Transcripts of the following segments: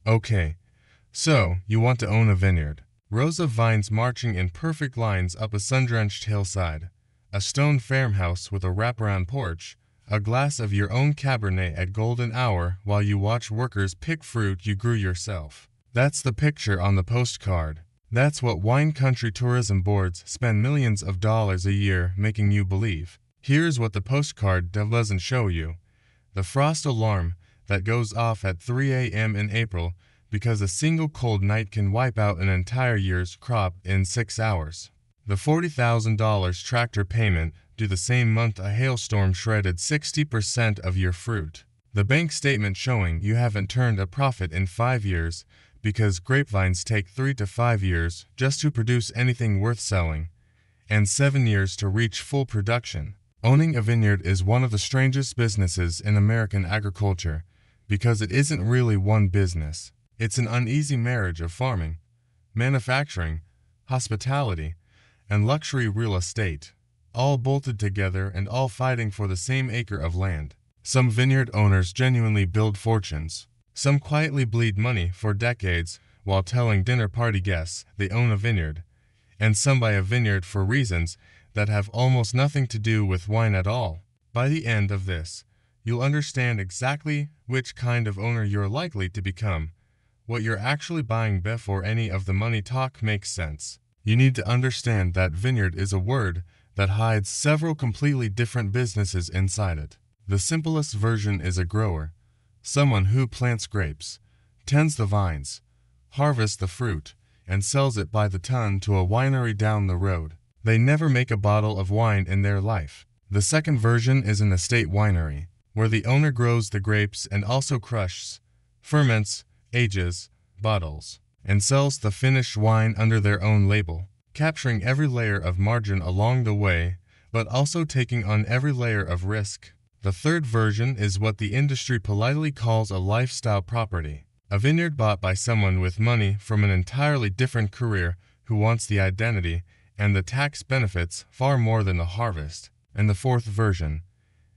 Okay, so you want to own a vineyard. Rows of vines marching in perfect lines up a sun-drenched hillside, a stone farmhouse with a wraparound porch, a glass of your own Cabernet at golden hour while you watch workers pick fruit you grew yourself. That's the picture on the postcard. That's what wine country tourism boards spend millions of dollars a year making you believe. Here's what the postcard doesn't show you. The frost alarm that goes off at 3 a.m. in April because a single cold night can wipe out an entire year's crop in 6 hours. The $40,000 tractor payment due the same month a hailstorm shredded 60% of your fruit. The bank statement showing you haven't turned a profit in 5 years because grapevines take 3 to 5 years just to produce anything worth selling, and 7 years to reach full production. Owning a vineyard is one of the strangest businesses in American agriculture because it isn't really one business. It's an uneasy marriage of farming, manufacturing, hospitality, and luxury real estate, all bolted together and all fighting for the same acre of land. Some vineyard owners genuinely build fortunes. Some quietly bleed money for decades while telling dinner party guests they own a vineyard, and some buy a vineyard for reasons that have almost nothing to do with wine at all. By the end of this, you'll understand exactly which kind of owner you're likely to become, what you're actually buying before any of the money talk makes sense. You need to understand that vineyard is a word that hides several completely different businesses inside it. The simplest version is a grower, someone who plants grapes, tends the vines, harvests the fruit, and sells it by the ton to a winery down the road. They never make a bottle of wine in their life. The second version is an estate winery, where the owner grows the grapes and also crushes, ferments, ages, bottles, and sells the finished wine under their own label, capturing every layer of margin along the way, but also taking on every layer of risk. The third version is what the industry politely calls a lifestyle property, a vineyard bought by someone with money from an entirely different career who wants the identity and the tax benefits far more than the harvest. And the fourth version,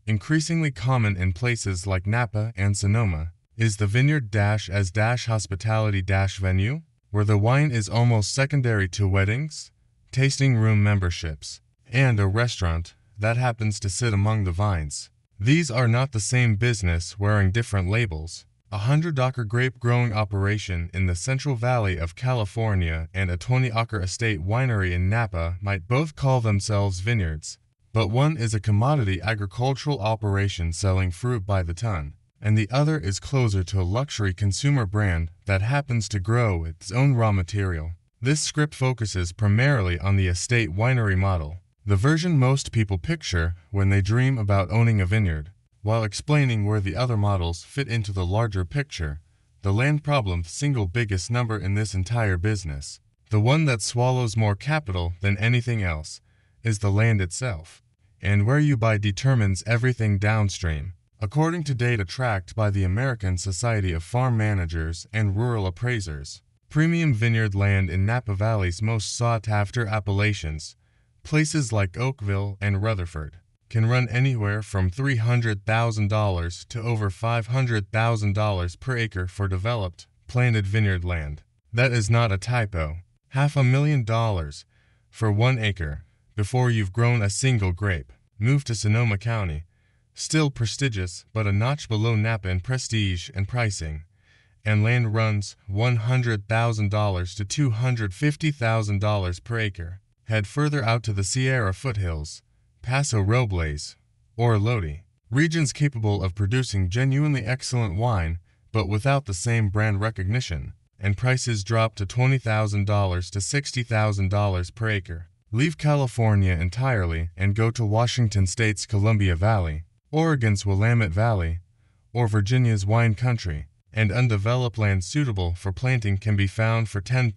increasingly common in places like Napa and Sonoma, is the vineyard as hospitality venue, where the wine is almost secondary to weddings, tasting room memberships, and a restaurant that happens to sit among the vines. These are not the same business wearing different labels. A 100-acre grape-growing operation in the Central Valley of California and a 20-acre estate winery in Napa might both call themselves vineyards, but one is a commodity agricultural operation selling fruit by the ton, and the other is closer to a luxury consumer brand that happens to grow its own raw material. This script focuses primarily on the estate winery model, the version most people picture when they dream about owning a vineyard, while explaining where the other models fit into the larger picture. The land problem's single biggest number in this entire business, the one that swallows more capital than anything else, is the land itself, and where you buy determines everything downstream. According to data tracked by the American Society of Farm Managers and Rural Appraisers, premium vineyard land in Napa Valley's most sought-after appellations, places like Oakville and Rutherford, can run anywhere from $300,000 to over $500,000 per acre for developed, planted vineyard land. That is not a typo. $500,000 for 1 acre before you've grown a single grape. Move to Sonoma County, still prestigious but a notch below Napa in prestige and pricing, and land runs $100,000 to $250,000 per acre. Head further out to the Sierra foothills, Paso Robles, or Lodi, regions capable of producing genuinely excellent wine but without the same brand recognition, and prices drop to $20,000 to $60,000 per acre. Leave California entirely and go to Washington State's Columbia Valley, Oregon's Willamette Valley, or Virginia's wine country, and undeveloped land suitable for planting can be found for $10,000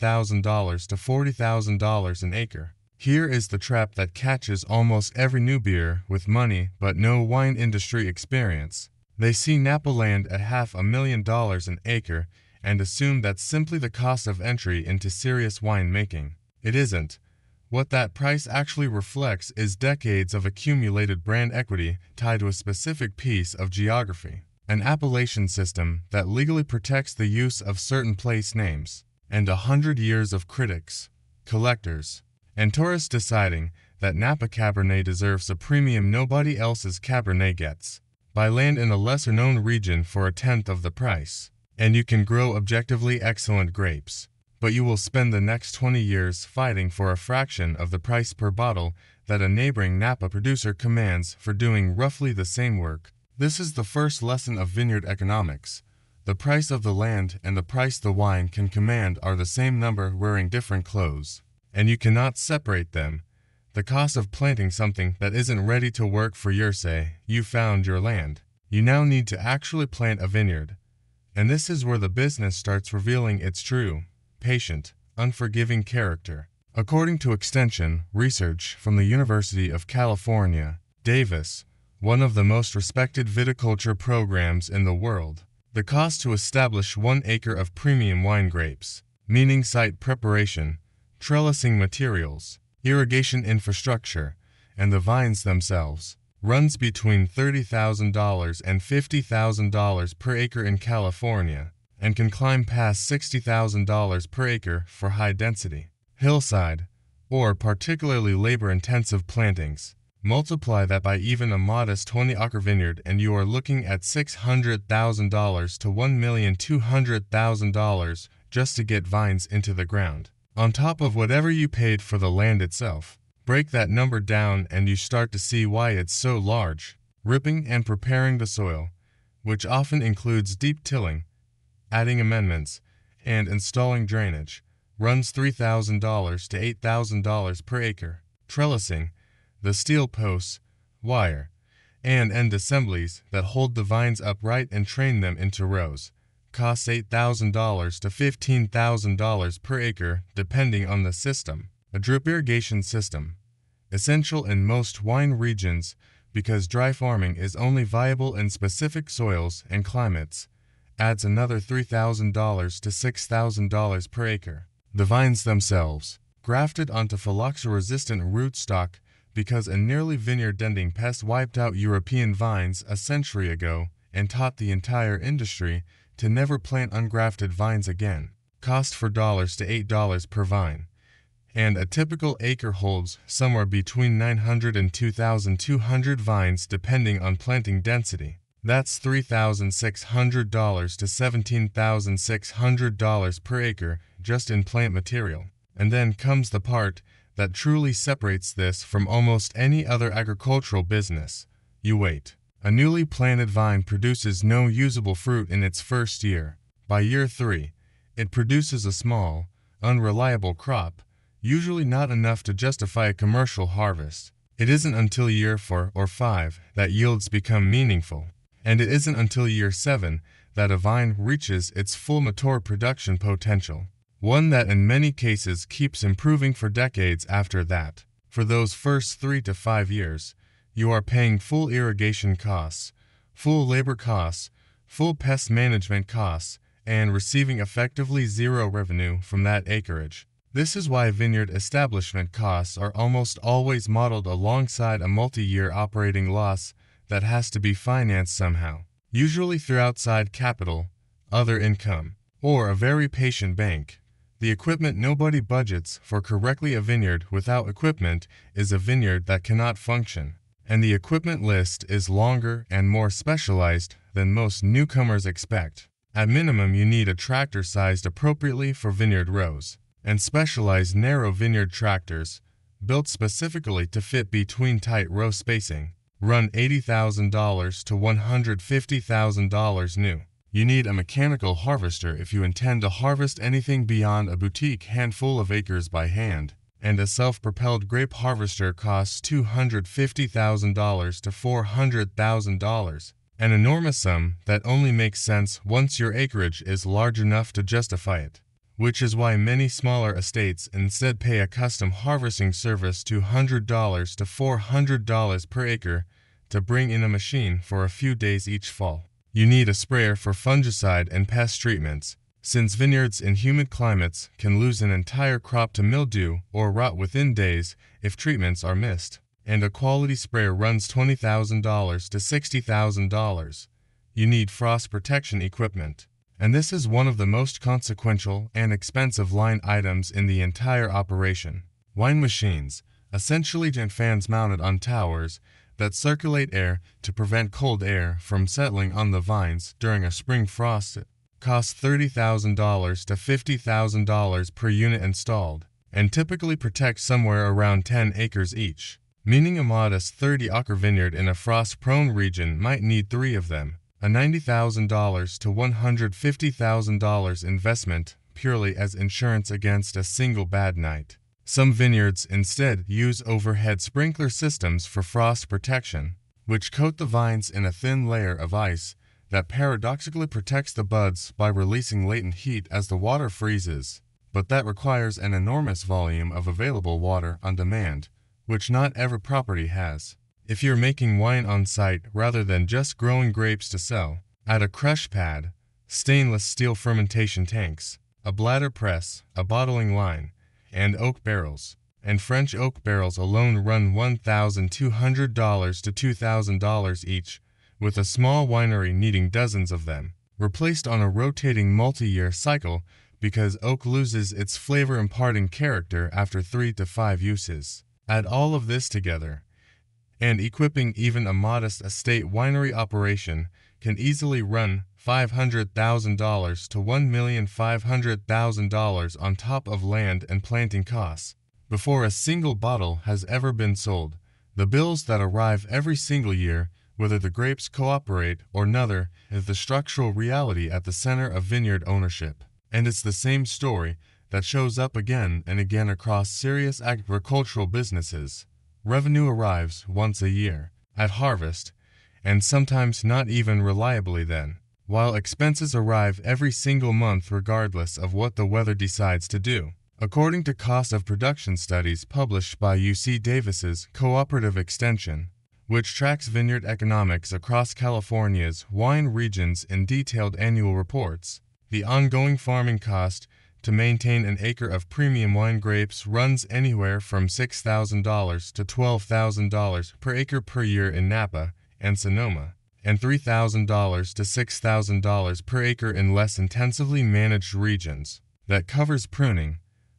to $40,000 an acre. Here is the trap that catches almost every newbie with money but no wine industry experience. They see Napa land at $500,000 an acre and assume that's simply the cost of entry into serious winemaking. It isn't. What that price actually reflects is decades of accumulated brand equity tied to a specific piece of geography. an appellation system that legally protects the use of certain place names, and 100 years of critics, collectors, and tourists deciding that Napa Cabernet deserves a premium nobody else's Cabernet gets. Buy land in a lesser-known region for a tenth of the price, and you can grow objectively excellent grapes. But you will spend the next 20 years fighting for a fraction of the price per bottle that a neighboring Napa producer commands for doing roughly the same work. This is the first lesson of vineyard economics. The price of the land and the price the wine can command are the same number wearing different clothes, and you cannot separate them. The cost of planting something that isn't ready to work for your say, you found your land. You now need to actually plant a vineyard. And this is where the business starts revealing its true, patient, unforgiving character. According to extension research from the University of California, Davis, one of the most respected viticulture programs in the world, the cost to establish 1 acre of premium wine grapes, meaning site preparation, trellising materials, irrigation infrastructure, and the vines themselves, runs between $30,000 and $50,000 per acre in California, and can climb past $60,000 per acre for high-density, hillside, or particularly labor-intensive plantings. Multiply that by even a modest 20-acre vineyard and you are looking at $600,000 to $1,200,000 just to get vines into the ground, on top of whatever you paid for the land itself. Break that number down and you start to see why it's so large. Ripping and preparing the soil, which often includes deep tilling, adding amendments, and installing drainage, runs $3,000 to $8,000 per acre. Trellising, the steel posts, wire, and end assemblies that hold the vines upright and train them into rows, costs $8,000 to $15,000 per acre depending on the system. A drip irrigation system, essential in most wine regions because dry farming is only viable in specific soils and climates, adds another $3,000 to $6,000 per acre. The vines themselves, grafted onto phylloxera-resistant rootstock because a nearly vineyard-ending pest wiped out European vines a century ago and taught the entire industry to never plant ungrafted vines again, cost $4 to $8 per vine. And a typical acre holds somewhere between 900 and 2,200 vines depending on planting density. That's $3,600 to $17,600 per acre just in plant material. And then comes the part that truly separates this from almost any other agricultural business. You wait. A newly planted vine produces no usable fruit in its first year. By year 3, it produces a small, unreliable crop, usually not enough to justify a commercial harvest. It isn't until year 4 or 5 that yields become meaningful, and it isn't until year 7 that a vine reaches its full mature production potential, one that in many cases keeps improving for decades after that. For those first 3 to 5 years, you are paying full irrigation costs, full labor costs, full pest management costs, and receiving effectively zero revenue from that acreage. This is why vineyard establishment costs are almost always modeled alongside a multi-year operating loss that has to be financed somehow, usually through outside capital, other income, or a very patient bank. The equipment nobody budgets for correctly. A vineyard without equipment is a vineyard that cannot function, and the equipment list is longer and more specialized than most newcomers expect. At minimum, you need a tractor sized appropriately for vineyard rows, and specialized narrow vineyard tractors, built specifically to fit between tight row spacing, run $80,000 to $150,000 new. You need a mechanical harvester if you intend to harvest anything beyond a boutique handful of acres by hand, and a self-propelled grape harvester costs $250,000 to $400,000, an enormous sum that only makes sense once your acreage is large enough to justify it. Which is why many smaller estates instead pay a custom harvesting service $200 to $400 per acre to bring in a machine for a few days each fall. You need a sprayer for fungicide and pest treatments, since vineyards in humid climates can lose an entire crop to mildew or rot within days if treatments are missed. And a quality sprayer runs $20,000 to $60,000. you need frost protection equipment. And this is one of the most consequential and expensive line items in the entire operation. Wine machines, essentially giant fans mounted on towers that circulate air to prevent cold air from settling on the vines during a spring frost, cost $30,000 to $50,000 per unit installed, and typically protect somewhere around 10 acres each, meaning a modest 30-acre vineyard in a frost-prone region might need 3 of them, a $90,000 to $150,000 investment purely as insurance against a single bad night. Some vineyards instead use overhead sprinkler systems for frost protection, which coat the vines in a thin layer of ice that paradoxically protects the buds by releasing latent heat as the water freezes. But that requires an enormous volume of available water on demand, which not every property has. If you're making wine on site rather than just growing grapes to sell, add a crush pad, stainless steel fermentation tanks, a bladder press, a bottling line, and oak barrels. And French oak barrels alone run $1,200 to $2,000 each, with a small winery needing dozens of them, replaced on a rotating multi-year cycle because oak loses its flavor-imparting character after 3 to 5 uses. Add all of this together, and equipping even a modest estate winery operation can easily run $500,000 to $1,500,000 on top of land and planting costs before a single bottle has ever been sold. The bills that arrive every single year, whether the grapes cooperate or nother, is the structural reality at the center of vineyard ownership. And it's the same story that shows up again and again across serious agricultural businesses. Revenue arrives once a year, at harvest, and sometimes not even reliably then, while expenses arrive every single month regardless of what the weather decides to do. According to cost of production studies published by UC Davis's Cooperative Extension, which tracks vineyard economics across California's wine regions in detailed annual reports, the ongoing farming cost to maintain an acre of premium wine grapes runs anywhere from $6,000 to $12,000 per acre per year in Napa and Sonoma, and $3,000 to $6,000 per acre in less intensively managed regions. That covers pruning,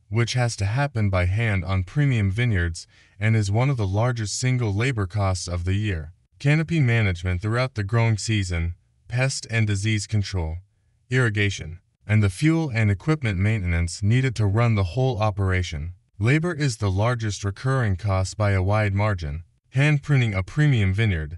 which has to happen by hand on premium vineyards and is one of the largest single labor costs of the year. Canopy management throughout the growing season, pest and disease control, irrigation, and the fuel and equipment maintenance needed to run the whole operation. Labor is the largest recurring cost by a wide margin. Hand pruning a premium vineyard,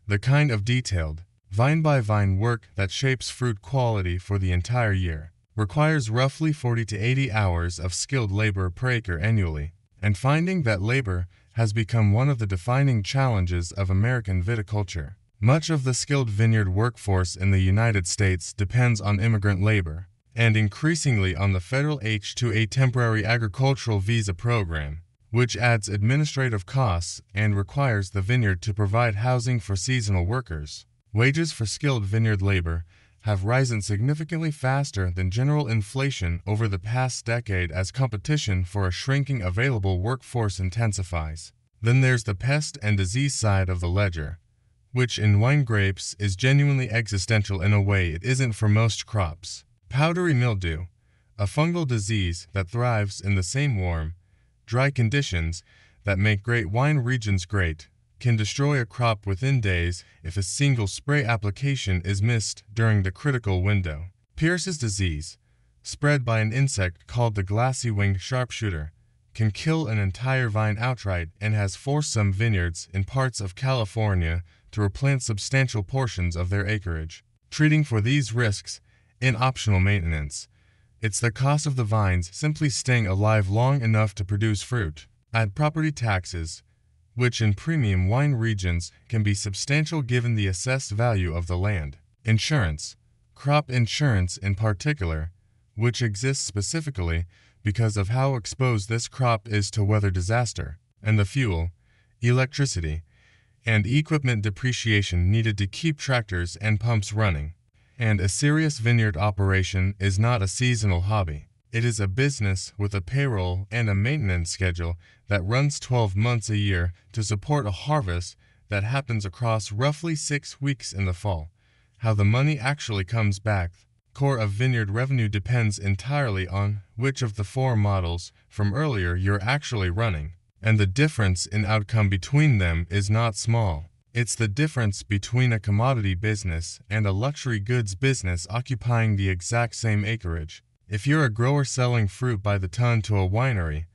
the kind of detailed, vine-by-vine work that shapes fruit quality for the entire year, requires roughly 40 to 80 hours of skilled labor per acre annually, and finding that labor has become one of the defining challenges of American viticulture. Much of the skilled vineyard workforce in the United States depends on immigrant labor, and increasingly on the federal H-2A temporary agricultural visa program, which adds administrative costs and requires the vineyard to provide housing for seasonal workers. Wages for skilled vineyard labor have risen significantly faster than general inflation over the past decade as competition for a shrinking available workforce intensifies. Then there's the pest and disease side of the ledger, which in wine grapes is genuinely existential in a way it isn't for most crops. Powdery mildew, a fungal disease that thrives in the same warm, dry conditions that make great wine regions great, can destroy a crop within days if a single spray application is missed during the critical window. Pierce's disease, spread by an insect called the glassy-winged sharpshooter, can kill an entire vine outright and has forced some vineyards in parts of California to replant substantial portions of their acreage. Treating for these risks in optional maintenance, it's the cost of the vines simply staying alive long enough to produce fruit. Add property taxes, which in premium wine regions can be substantial given the assessed value of the land. Insurance, crop insurance in particular, which exists specifically because of how exposed this crop is to weather disaster, and the fuel, electricity, and equipment depreciation needed to keep tractors and pumps running. And a serious vineyard operation is not a seasonal hobby. It is a business with a payroll and a maintenance schedule that runs 12 months a year to support a harvest that happens across roughly 6 weeks in the fall, how the money actually comes back. Core of vineyard revenue depends entirely on which of the four models from earlier you're actually running, and the difference in outcome between them is not small. It's the difference between a commodity business and a luxury goods business occupying the exact same acreage. If you're a grower selling fruit by the ton to a winery,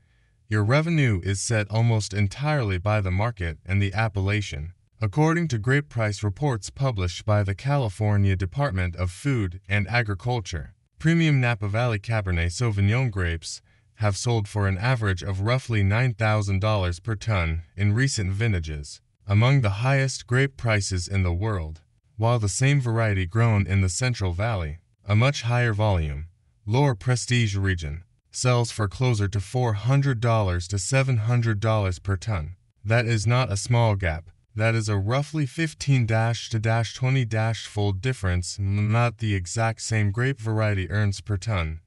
your revenue is set almost entirely by the market and the appellation. According to grape price reports published by the California Department of Food and Agriculture, premium Napa Valley Cabernet Sauvignon grapes have sold for an average of roughly $9,000 per ton in recent vintages, among the highest grape prices in the world, while the same variety grown in the Central Valley, a much higher volume, lower prestige region, sells for closer to $400 to $700 per ton. That is not a small gap. That is a roughly 15-to-20-fold difference, not the exact same grape variety earns per ton,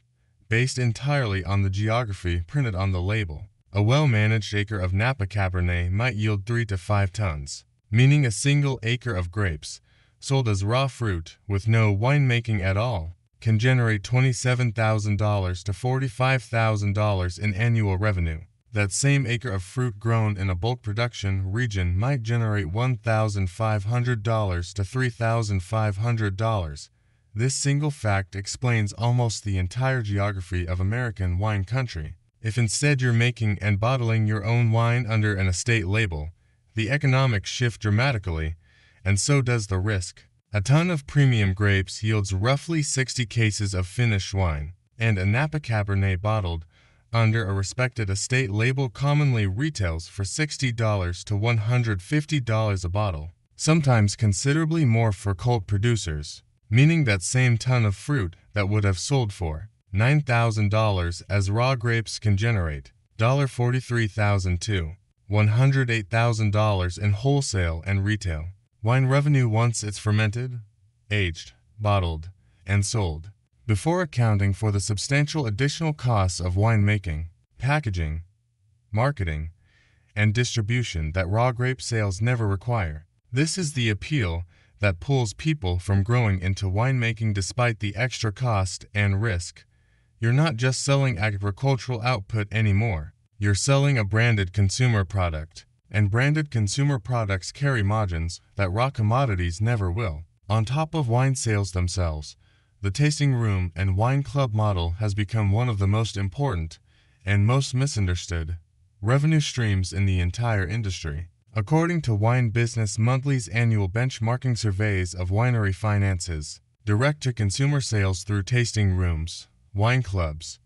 based entirely on the geography printed on the label. A well-managed acre of Napa Cabernet might yield 3 to 5 tons, meaning a single acre of grapes, sold as raw fruit with no winemaking at all, can generate $27,000 to $45,000 in annual revenue. That same acre of fruit grown in a bulk production region might generate $1,500 to $3,500. This single fact explains almost the entire geography of American wine country. If instead you're making and bottling your own wine under an estate label, the economics shift dramatically, and so does the risk. A ton of premium grapes yields roughly 60 cases of finished wine, and a Napa Cabernet bottled under a respected estate label commonly retails for $60 to $150 a bottle, sometimes considerably more for cult producers, meaning that same ton of fruit that would have sold for $9,000 as raw grapes can generate $43,000 to $108,000 in wholesale and retail wine revenue once it's fermented, aged, bottled, and sold, before accounting for the substantial additional costs of winemaking, packaging, marketing, and distribution that raw grape sales never require. This is the appeal that pulls people from growing into winemaking despite the extra cost and risk. You're not just selling agricultural output anymore. You're selling a branded consumer product, and branded consumer products carry margins that raw commodities never will. On top of wine sales themselves, the tasting room and wine club model has become one of the most important and most misunderstood revenue streams in the entire industry. According to Wine Business Monthly's annual benchmarking surveys of winery finances, direct-to-consumer sales through tasting rooms, wine clubs,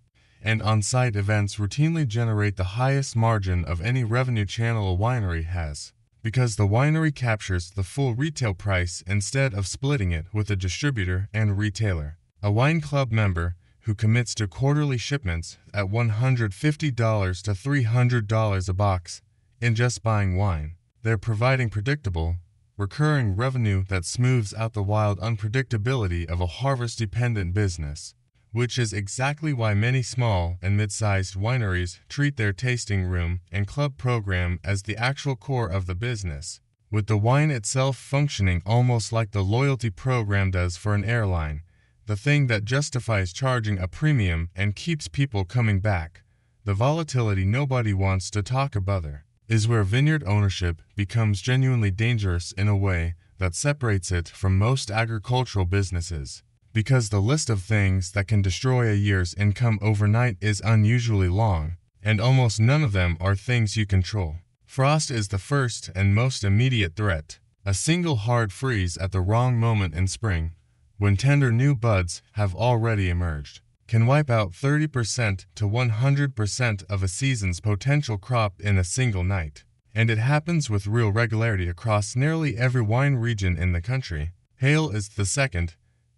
and on-site events routinely generate the highest margin of any revenue channel a winery has, because the winery captures the full retail price instead of splitting it with a distributor and retailer. A wine club member who commits to quarterly shipments at $150 to $300 a box in just buying wine, they're providing predictable, recurring revenue that smooths out the wild unpredictability of a harvest-dependent business, which is exactly why many small and mid-sized wineries treat their tasting room and club program as the actual core of the business, with the wine itself functioning almost like the loyalty program does for an airline, the thing that justifies charging a premium and keeps people coming back. The volatility nobody wants to talk about is where vineyard ownership becomes genuinely dangerous in a way that separates it from most agricultural businesses. Because the list of things that can destroy a year's income overnight is unusually long, and almost none of them are things you control. Frost is the first and most immediate threat. A single hard freeze at the wrong moment in spring, when tender new buds have already emerged, can wipe out 30% to 100% of a season's potential crop in a single night. And it happens with real regularity across nearly every wine region in the country. Hail is the second,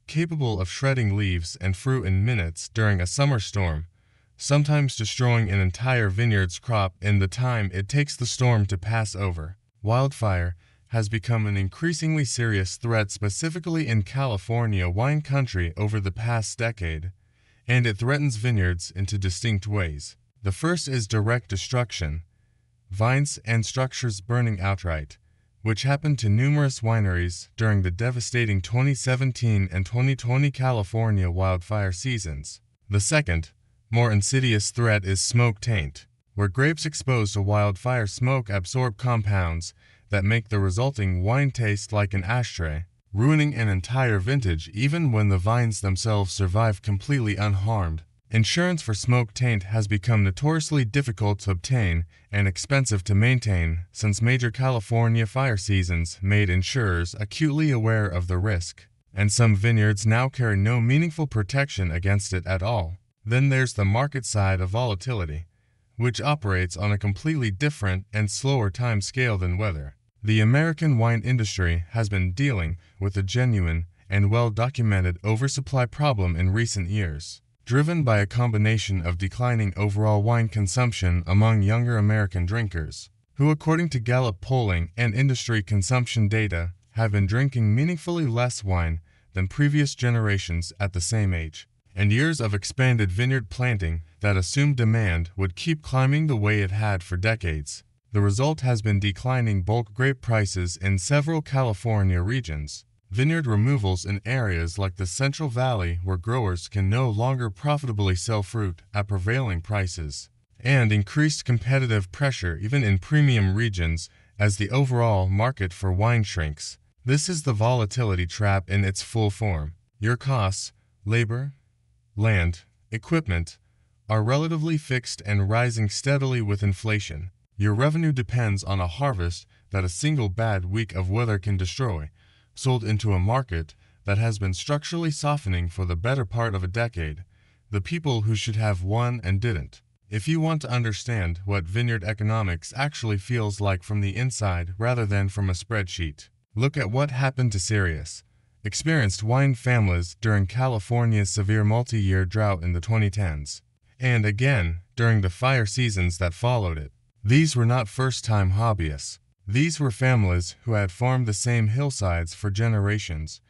capable of shredding leaves and fruit in minutes during a summer storm, sometimes destroying an entire vineyard's crop in the time it takes the storm to pass over. Wildfire has become an increasingly serious threat specifically in California wine country over the past decade, and it threatens vineyards in two distinct ways. The first is direct destruction, vines and structures burning outright, which happened to numerous wineries during the devastating 2017 and 2020 California wildfire seasons. The second, more insidious threat is smoke taint, where grapes exposed to wildfire smoke absorb compounds that make the resulting wine taste like an ashtray, ruining an entire vintage even when the vines themselves survive completely unharmed. Insurance for smoke taint has become notoriously difficult to obtain and expensive to maintain since major California fire seasons made insurers acutely aware of the risk, and some vineyards now carry no meaningful protection against it at all. Then there's the market side of volatility, which operates on a completely different and slower time scale than weather. The American wine industry has been dealing with a genuine and well-documented oversupply problem in recent years, driven by a combination of declining overall wine consumption among younger American drinkers, who according to Gallup polling and industry consumption data have been drinking meaningfully less wine than previous generations at the same age, and years of expanded vineyard planting that assumed demand would keep climbing the way it had for decades. The result has been declining bulk grape prices in several California regions, vineyard removals in areas like the Central Valley where growers can no longer profitably sell fruit at prevailing prices, and increased competitive pressure even in premium regions as the overall market for wine shrinks. This is the volatility trap in its full form. Your costs, labor, land, equipment, are relatively fixed and rising steadily with inflation. Your revenue depends on a harvest that a single bad week of weather can destroy, sold into a market that has been structurally softening for the better part of a decade. The people who should have won and didn't. If you want to understand what vineyard economics actually feels like from the inside rather than from a spreadsheet, look at what happened to serious, experienced wine families during California's severe multi-year drought in the 2010s, and again during the fire seasons that followed it. These were not first-time hobbyists. These were families who had farmed the same hillsides for generations,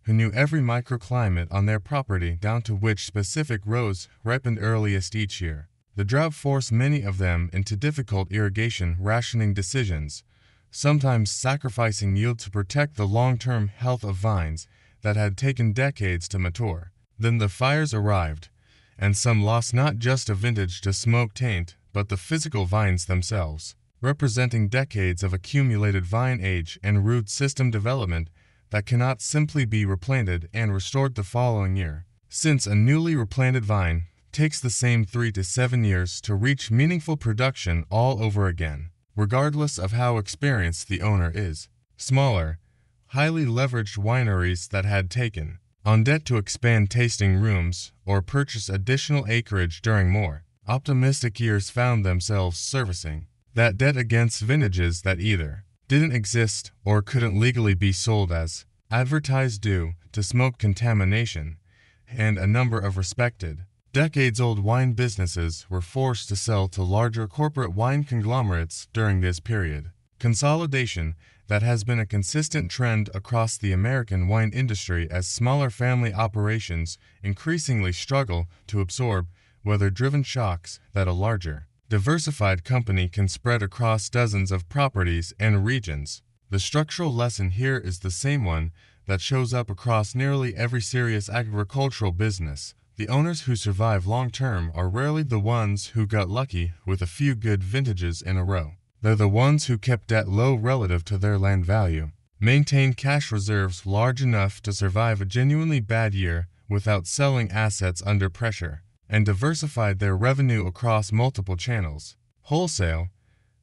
who knew every microclimate on their property down to which specific rows ripened earliest each year. The drought forced many of them into difficult irrigation rationing decisions, sometimes sacrificing yield to protect the long-term health of vines that had taken decades to mature. Then the fires arrived, and some lost not just a vintage to smoke taint, but the physical vines themselves, representing decades of accumulated vine age and root system development that cannot simply be replanted and restored the following year, since a newly replanted vine takes the same 3 to 7 years to reach meaningful production all over again, regardless of how experienced the owner is. Smaller, highly leveraged wineries that had taken on debt to expand tasting rooms or purchase additional acreage during more optimistic years found themselves servicing that debt against vintages that either didn't exist or couldn't legally be sold as advertised due to smoke contamination, and a number of respected, decades-old wine businesses were forced to sell to larger corporate wine conglomerates during this period. Consolidation that has been a consistent trend across the American wine industry as smaller family operations increasingly struggle to absorb weather-driven shocks that a larger, diversified company can spread across dozens of properties and regions. The structural lesson here is the same one that shows up across nearly every serious agricultural business. The owners who survive long-term are rarely the ones who got lucky with a few good vintages in a row. They're the ones who kept debt low relative to their land value, maintained cash reserves large enough to survive a genuinely bad year without selling assets under pressure, and diversified their revenue across multiple channels: wholesale,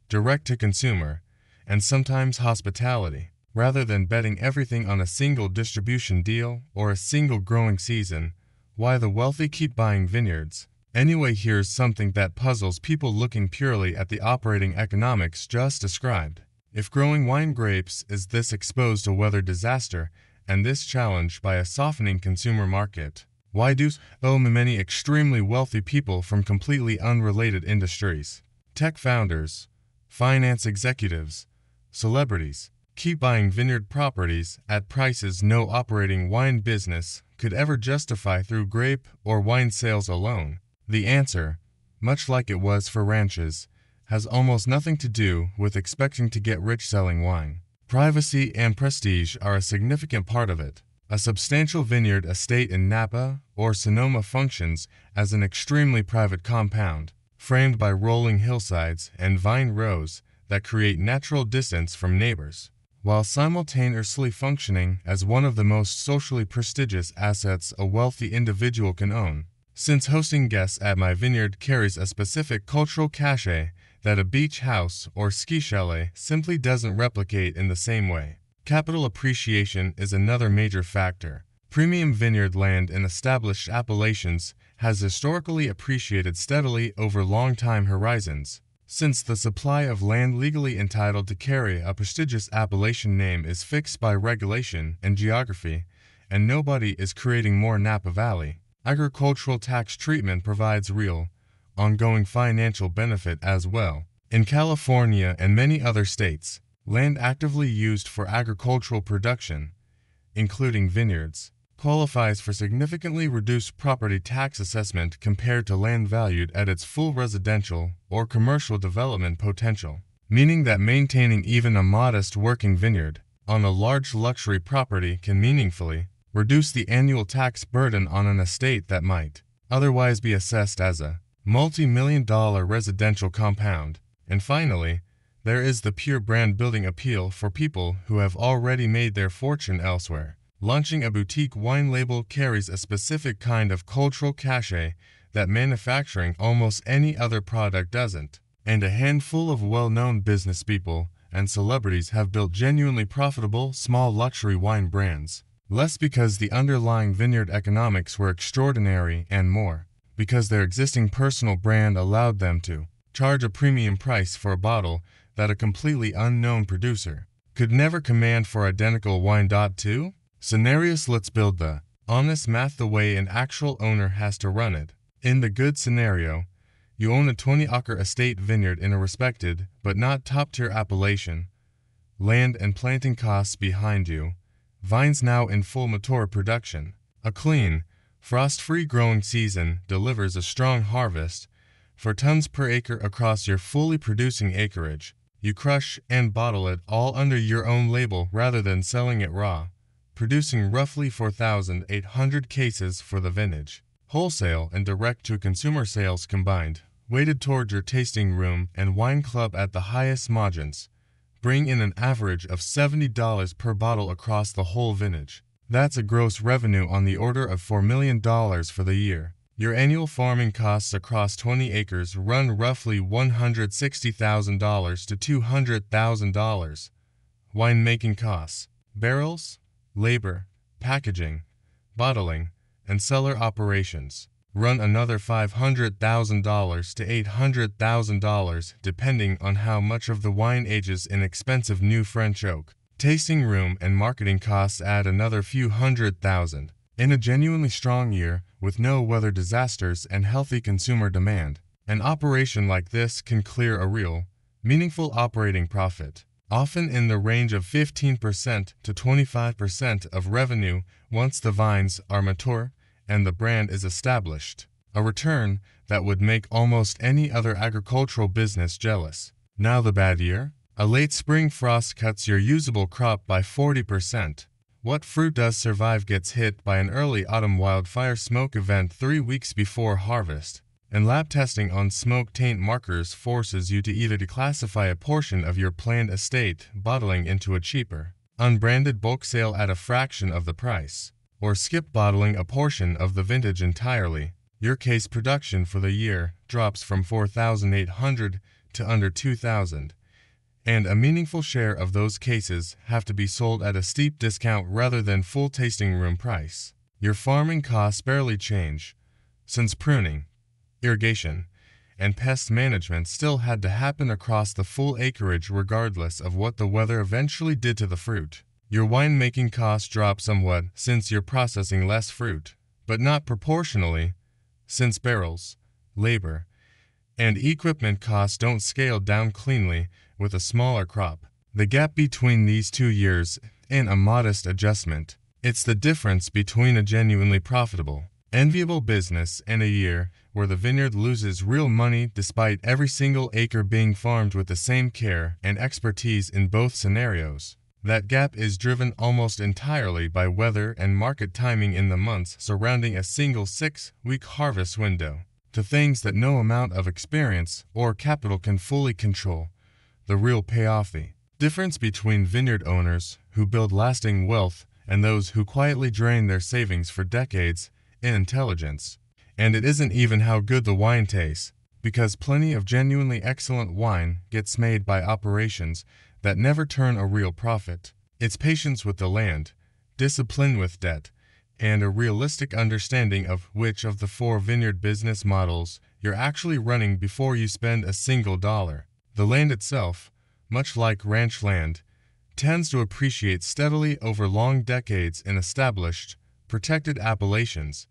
direct-to-consumer, and sometimes hospitality, rather than betting everything on a single distribution deal or a single growing season. Why the wealthy keep buying vineyards. Anyway, here's something that puzzles people looking purely at the operating economics just described. If growing wine grapes is this exposed to weather disaster and this challenged by a softening consumer market, why do so many extremely wealthy people from completely unrelated industries, tech founders, finance executives, celebrities, keep buying vineyard properties at prices no operating wine business could ever justify through grape or wine sales alone? The answer, much like it was for ranches, has almost nothing to do with expecting to get rich selling wine. Privacy and prestige are a significant part of it. A substantial vineyard estate in Napa or Sonoma functions as an extremely private compound, framed by rolling hillsides and vine rows that create natural distance from neighbors, while simultaneously functioning as one of the most socially prestigious assets a wealthy individual can own. Since hosting guests at my vineyard carries a specific cultural cachet that a beach house or ski chalet simply doesn't replicate in the same way. Capital appreciation is another major factor. Premium vineyard land in established appellations has historically appreciated steadily over long time horizons. Since the supply of land legally entitled to carry a prestigious appellation name is fixed by regulation and geography, and nobody is creating more Napa Valley, agricultural tax treatment provides real, ongoing financial benefit as well. In California and many other states, land actively used for agricultural production, including vineyards, qualifies for significantly reduced property tax assessment compared to land valued at its full residential or commercial development potential, meaning that maintaining even a modest working vineyard on a large luxury property can meaningfully reduce the annual tax burden on an estate that might otherwise be assessed as a multi-million-dollar residential compound. And finally, there is the pure brand-building appeal for people who have already made their fortune elsewhere. Launching a boutique wine label carries a specific kind of cultural cachet that manufacturing almost any other product doesn't. And a handful of well-known business people and celebrities have built genuinely profitable small luxury wine brands. Less because the underlying vineyard economics were extraordinary and more because their existing personal brand allowed them to charge a premium price for a bottle that a completely unknown producer could never command for identical wine. 2 Scenarios. Let's build the honest math the way an actual owner has to run it. In the good scenario, you own a 20-acre estate vineyard in a respected but not top-tier appellation, land and planting costs behind you, vines now in full mature production. A clean, frost-free growing season delivers a strong harvest for tons per acre across your fully producing acreage. You crush and bottle it all under your own label rather than selling it raw, producing roughly 4,800 cases for the vintage. Wholesale and direct-to-consumer sales combined, weighted toward your tasting room and wine club at the highest margins, bring in an average of $70 per bottle across the whole vintage. That's a gross revenue on the order of $4 million for the year. Your annual farming costs across 20 acres run roughly $160,000 to $200,000. Winemaking costs, barrels, labor, packaging, bottling, and cellar operations run another $500,000 to $800,000 depending on how much of the wine ages in expensive new French oak. Tasting room and marketing costs add another few $100,000. In a genuinely strong year, with no weather disasters and healthy consumer demand, an operation like this can clear a real, meaningful operating profit, often in the range of 15% to 25% of revenue once the vines are mature and the brand is established, a return that would make almost any other agricultural business jealous. Now the bad year? A late spring frost cuts your usable crop by 40%. What fruit does survive gets hit by an early autumn wildfire smoke event 3 weeks before harvest, and lab testing on smoke taint markers forces you to either declassify a portion of your planned estate bottling into a cheaper, unbranded bulk sale at a fraction of the price, or skip bottling a portion of the vintage entirely. Your case production for the year drops from 4,800 to under 2,000. And a meaningful share of those cases have to be sold at a steep discount rather than full tasting room price. Your farming costs barely change, since pruning, irrigation, and pest management still had to happen across the full acreage regardless of what the weather eventually did to the fruit. Your winemaking costs drop somewhat since you're processing less fruit, but not proportionally, since barrels, labor, and equipment costs don't scale down cleanly with a smaller crop. The gap between these 2 years and a modest adjustment. It's the difference between a genuinely profitable, enviable business and a year where the vineyard loses real money despite every single acre being farmed with the same care and expertise in both scenarios. That gap is driven almost entirely by weather and market timing in the months surrounding a single 6-week harvest window. To things that no amount of experience or capital can fully control, the real payoff. The difference between vineyard owners who build lasting wealth and those who quietly drain their savings for decades in intelligence. And it isn't even how good the wine tastes, because plenty of genuinely excellent wine gets made by operations that never turn a real profit. It's patience with the land, discipline with debt, and a realistic understanding of which of the 4 vineyard business models you're actually running before you spend a single dollar. The land itself, much like ranch land, tends to appreciate steadily over long decades in established, protected appellations,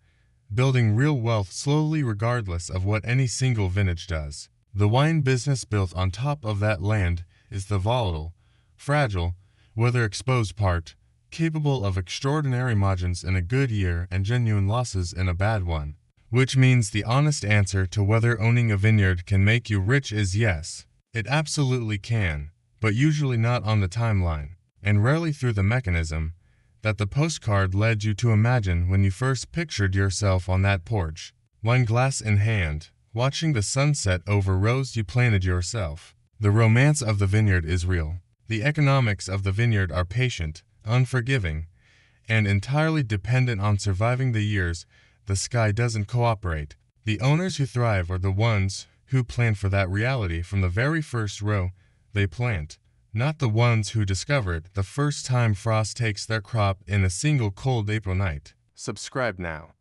building real wealth slowly regardless of what any single vintage does. The wine business built on top of that land is the volatile, fragile, weather-exposed part, capable of extraordinary margins in a good year and genuine losses in a bad one. Which means the honest answer to whether owning a vineyard can make you rich is yes. It absolutely can, but usually not on the timeline, and rarely through the mechanism that the postcard led you to imagine when you first pictured yourself on that porch, wine glass in hand, watching the sunset over rows you planted yourself. The romance of the vineyard is real. The economics of the vineyard are patient, unforgiving, and entirely dependent on surviving the years the sky doesn't cooperate. The owners who thrive are the ones who plan for that reality from the very first row they plant, not the ones who discover it the first time frost takes their crop in a single cold April night. Subscribe now.